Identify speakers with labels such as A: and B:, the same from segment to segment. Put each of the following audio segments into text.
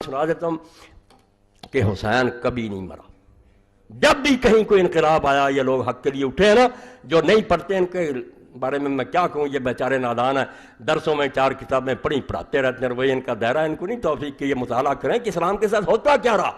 A: سنا دیتا ہوں کہ حسین کبھی نہیں مرا. جب بھی کہیں کوئی انقلاب آیا یہ لوگ حق کے لیے اٹھے ہیں نا, جو نہیں پڑھتے ان کے بارے میں کیا کہوں, یہ بیچارے نادان ہیں, درسوں میں 4 کتابیں پڑھاتے رہتے ہیں, وہی ان کا دائرہ, ان کو نہیں توفیق کہ یہ مطالعہ کریں کہ اسلام کے ساتھ ہوتا کیا رہا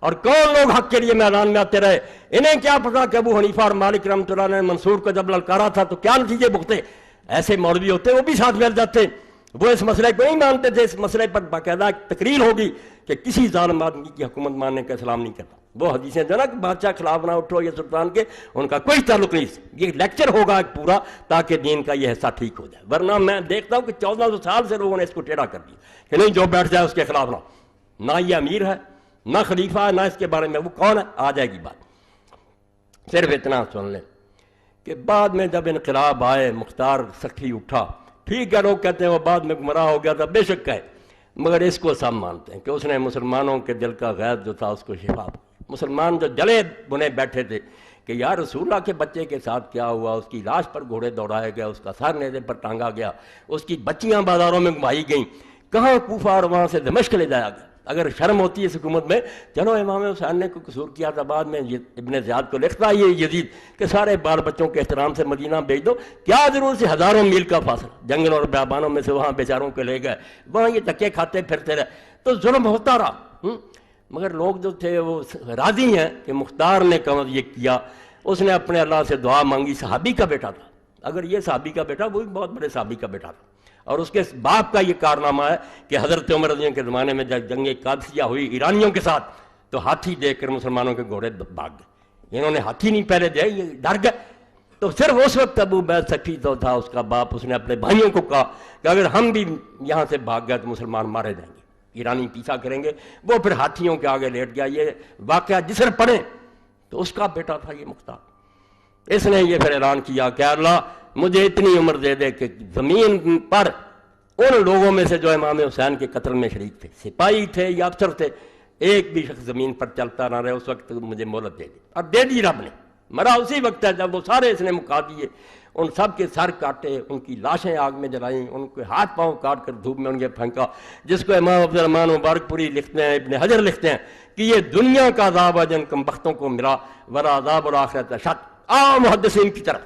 A: اور کون لوگ حق کے لیے میدان میں آتے رہے. انہیں کیا پتا کہ ابو حنیفہ اور مالک رحمۃ اللہ نے منصور کو جب للکارا تھا تو کیا نتیجے بھگتے. ایسے مولوی ہوتے وہ بھی ساتھ مل جاتے, وہ اس مسئلے کو نہیں مانتے تھے. اس مسئلے پر باقاعدہ ایک تقریر ہوگی کہ کسی ظالم آدمی کی حکومت ماننے کا اسلام نہیں کرتا. وہ حدیثیں جو نا کہ بادشاہ خلاف نہ اٹھو, یہ سلطان کے, ان کا کوئی تعلق نہیں. یہ لیکچر ہوگا ایک پورا تاکہ دین کا یہ حصہ ٹھیک ہو جائے. ورنہ میں دیکھتا ہوں کہ 1400 سال سے لوگوں نے اس کو ٹیڑھا کر دیا کہ نہیں جو بیٹھ جائے اس کے خلاف نہ یہ امیر ہے نہ خلیفہ ہے, نہ اس کے بارے میں وہ کون ہے. آ جائے گی بات. صرف اتنا سن لیں کہ بعد میں جب انقلاب آئے, مختار سخی اٹھا, ٹھیک ہے لوگ کہتے ہیں وہ بعد میں گمراہ ہو گیا تھا, بے شک ہے, مگر اس کو سب مانتے ہیں کہ اس نے مسلمانوں کے دل کا غیظ جو تھا اس کو شفا. مسلمان جو جلے بنے بیٹھے تھے کہ یا رسول اللہ کے بچے کے ساتھ کیا ہوا, اس کی لاش پر گھوڑے دوڑائے گئے, اس کا سر نیزے پر ٹانگا گیا, اس کی بچیاں بازاروں میں گھمائی گئیں, کہاں کوفہ اور وہاں سے دمشق لے جایا گیا. اگر شرم ہوتی ہے اس حکومت میں, چلو امام حسین نے کوئی قصور کیا تھا, بعد میں ابن زیاد کو لکھتا یہ یزید کہ سارے بال بچوں کے احترام سے مدینہ بھیج دو, کیا ضرورت سے ہزاروں میل کا فاصلہ, جنگل اور بیابانوں میں سے وہاں بیچاروں کو لے گئے, وہاں یہ دھکے کھاتے پھرتے رہے. تو ظلم ہوتا رہا. مگر لوگ جو تھے وہ راضی ہیں کہ مختار نے کم یہ کیا, اس نے اپنے اللہ سے دعا مانگی. صحابی کا بیٹا تھا, اگر یہ صحابی کا بیٹا, وہ بھی بہت بڑے صحابی کا بیٹا تھا, اور اس کے باپ کا یہ کارنامہ ہے کہ حضرت عمر رضی اللہ کے زمانے میں جب جنگ قادسیہ ہوئی ایرانیوں کے ساتھ تو ہاتھی دیکھ کر مسلمانوں کے گھوڑے بھاگ گئے. انہوں نے ہاتھی نہیں پہلے دے, یہ ڈر گئے. تو صرف اس وقت ابو بیض سخی تو تھا اس کا باپ, اس نے اپنے بھائیوں کو کہا کہ اگر ہم بھی یہاں سے بھاگ گئے تو مسلمان مارے جائیں گے, ایرانی پیچھا کریں گے. وہ پھر ہاتھیوں کے آگے لیٹ گیا. یہ واقعہ جسر پڑھیں تو اس کا بیٹا تھا یہ مختار. اس نے یہ پھر اعلان کیا کہ اللہ مجھے اتنی عمر دے دے کہ زمین پر ان لوگوں میں سے جو امام حسین کے قتل میں شریک تھے, سپاہی تھے یا افسر تھے, ایک بھی شخص زمین پر چلتا نہ رہے. اس وقت مجھے مہلت دے دی, اور دے دی رب نے. مرا اسی وقت ہے جب وہ سارے اس نے مکا دیے, ان سب کے سر کاٹے, ان کی لاشیں آگ میں جلائیں, ان کے ہاتھ پاؤں کاٹ کر دھوپ میں ان کے پھینکا, جس کو امام عبد الرحمن مبارک پوری لکھتے ہیں, ابن حجر لکھتے ہیں کہ یہ دنیا کا عذاب ہے جن کم بختوں کو ملا, ورا عذاب الآخرت اشد. محدثین کی طرف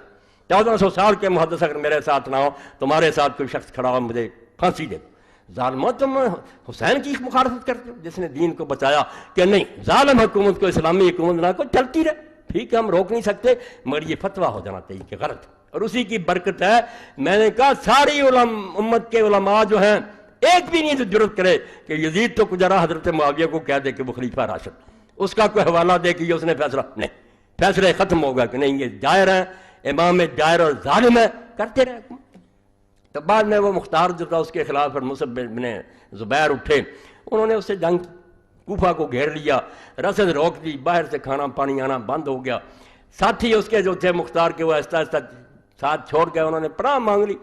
A: 1400 سال کے محدث اگر میرے ساتھ نہ ہو, تمہارے ساتھ کوئی شخص کھڑا ہو, مجھے پھانسی دے دو. ظالموں, تم حسین کی مخالفت کرتے ہو جس نے دین کو بچایا. کہ نہیں, ظالم حکومت کو اسلامی حکومت نہ کو چلتی رہے, ٹھیک ہے ہم روک نہیں سکتے, مگر یہ فتویٰ ہو جانا چاہیے کہ غلط. اور اسی کی برکت ہے, میں نے کہا ساری امت کے علماء جو ہیں ایک بھی نہیں جرت کرے کہ یزید تو کجرا حضرت معاویہ کو کہہ دے کہ وہ خلیفہ راشد, اس کا کوئی حوالہ دے کہ یہ اس نے فیصلہ, نہیں, فیصلے ختم ہوگا کہ نہیں یہ جائر ہیں, امام جائر اور ظالم ہے, کرتے رہے. تو بعد میں وہ مختار جو تھا اس کے خلاف پر مصعب بن زبیر اٹھے, انہوں نے اس سے جنگ, کوفہ کو گھیر لیا, رسد روک دی, باہر سے کھانا پانی آنا بند ہو گیا. ساتھی اس کے جو تھے مختار کے وہ آہستہ آہستہ ساتھ چھوڑ گئے, انہوں نے پناہ مانگ لی.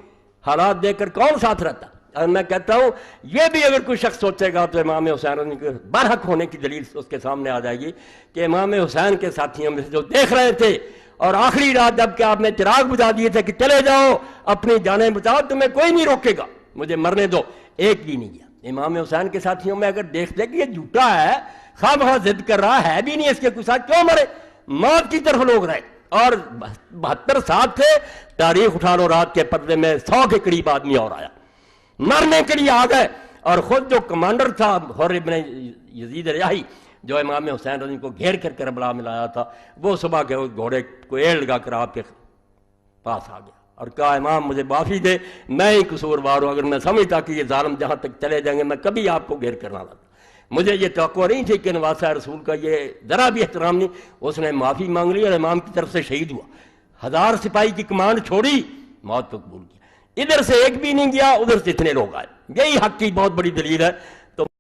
A: حالات دیکھ کر کون ساتھ رہتا. اور میں کہتا ہوں یہ بھی اگر کوئی شخص سوچے گا تو امام حسین کے برحق ہونے کی دلیل اس کے سامنے آ جائے گی کہ امام حسین کے ساتھیوں میں سے جو دیکھ رہے تھے, اور آخری رات جب کہ آپ نے چراغ بجھا دیے تھے کہ چلے جاؤ اپنی جانیں بچاؤ, تمہیں کوئی نہیں روکے گا, مجھے مرنے دو, ایک بھی نہیں گیا. امام حسین کے ساتھیوں میں اگر دیکھ لے کہ یہ جھوٹا ہے, خواہ بخواہ ضد کر رہا ہے بھی نہیں اس کے کچھ ساتھ, کیوں مرے, موت کی طرف لوگ رہے. اور 72 ساتھ تھے, تاریخ اٹھا لو, رات کے پردے میں 100 کے قریب آدمی اور آیا, مرنے کے لیے آ گئے. اور خود جو کمانڈر تھا حر ابن یزید ریاحی, جو امام حسین رضی کو گھیر کر کربلا میں لایا تھا, وہ صبح کے گھوڑے کو ایڑ لگا کر آپ کے پاس آ گیا اور کہا امام مجھے معافی دے, میں ہی قصوروار ہوں, اگر میں سمجھتا کہ یہ ظالم جہاں تک چلے جائیں گے میں کبھی آپ کو گھیر کرنا لاتا. مجھے یہ توقع نہیں تھی کہ نواسہ رسول کا یہ ذرا بھی احترام نہیں. اس نے معافی مانگ لی اور امام کی طرف سے شہید ہوا. 1000 سپاہی کی کمانڈ چھوڑی, موت کو قبول کیا. ادھر سے ایک بھی نہیں گیا, ادھر سے اتنے لوگ آئے. یہی حق کی بہت بڑی دلیل ہے